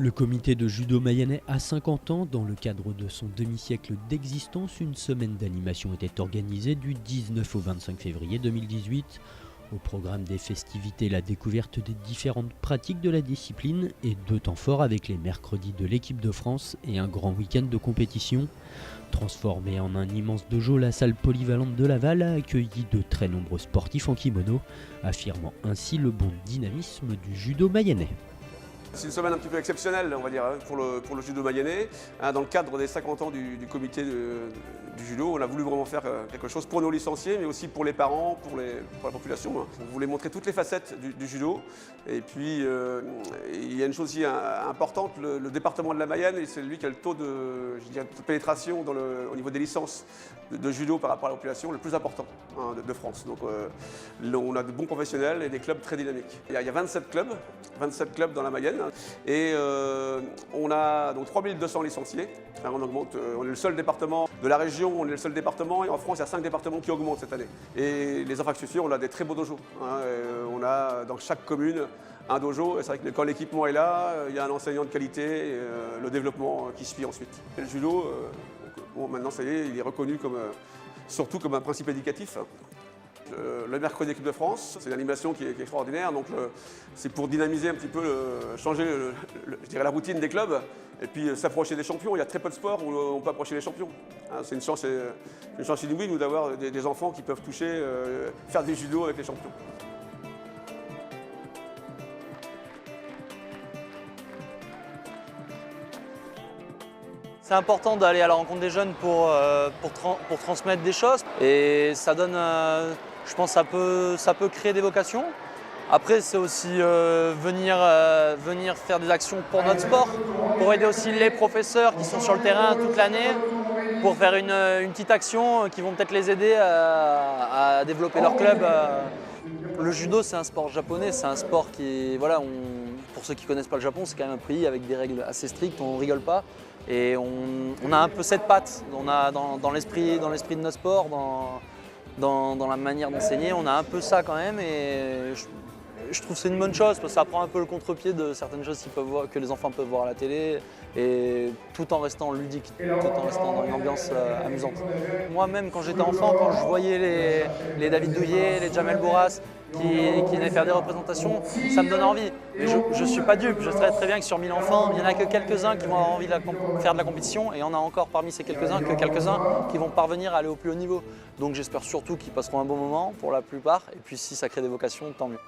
Le comité de judo mayennais a 50 ans. Dans le cadre de son demi-siècle d'existence, une semaine d'animation était organisée du 19 au 25 février 2018. Au programme des festivités, la découverte des différentes pratiques de la discipline et 2 temps forts avec les mercredis de l'équipe de France et un grand week-end de compétition. Transformée en un immense dojo, la salle polyvalente de Laval a accueilli de très nombreux sportifs en kimono, affirmant ainsi le bon dynamisme du judo mayennais. C'est une semaine un petit peu exceptionnelle, on va dire, pour le judo mayennais. Dans le cadre des 50 ans du comité du judo, on a voulu vraiment faire quelque chose pour nos licenciés, mais aussi pour les parents, pour la population. On voulait montrer toutes les facettes du judo. Et puis, il y a une chose aussi importante, le département de la Mayenne, c'est lui qui a le taux de pénétration au niveau des licences de judo par rapport à la population le plus important de France. Donc, on a de bons professionnels et des clubs très dynamiques. Il y a 27 clubs dans la Mayenne. Et on a donc 3200 licenciés. On est le seul département de la région, on est le seul département. Et en France, il y a 5 départements qui augmentent cette année. Et les infrastructures, on a des très beaux dojos. On a dans chaque commune un dojo. Et c'est vrai que quand l'équipement est là, il y a un enseignant de qualité, et le développement qui suit ensuite. Et le judo, maintenant ça y est, il est reconnu surtout comme un principe éducatif. Le mercredi équipe de France, c'est une animation qui est extraordinaire, donc c'est pour dynamiser un petit peu, changer la routine des clubs et puis s'approcher des champions. Il y a très peu de sports où on peut approcher les champions. C'est une chance inouïe, nous, d'avoir des enfants qui peuvent toucher, faire du judo avec les champions. C'est important d'aller à la rencontre des jeunes pour transmettre des choses et ça donne, je pense, ça peut créer des vocations. Après, c'est aussi venir faire des actions pour notre sport, pour aider aussi les professeurs qui sont sur le terrain toute l'année, pour faire une petite action qui vont peut-être les aider à développer leur club. Le judo, c'est un sport japonais, c'est un sport qui, voilà, pour ceux qui ne connaissent pas le Japon, c'est quand même un pays avec des règles assez strictes, on ne rigole pas. Et on a un peu cette patte, on a dans l'esprit de notre sport, dans la manière d'enseigner, on a un peu ça quand même. Et je trouve que c'est une bonne chose parce que ça prend un peu le contre-pied de certaines choses que les enfants peuvent voir à la télé, et tout en restant ludique, tout en restant dans une ambiance amusante. Moi-même, quand j'étais enfant, quand je voyais les David Douillet, les Jamel Bourras qui venaient faire des représentations, ça me donne envie. Mais je ne suis pas dupe, je sais très bien que sur 1000 enfants, il n'y en a que quelques-uns qui vont avoir envie de faire de la compétition, et il y en a encore parmi ces quelques-uns qui vont parvenir à aller au plus haut niveau. Donc j'espère surtout qu'ils passeront un bon moment pour la plupart, et puis si ça crée des vocations, tant mieux.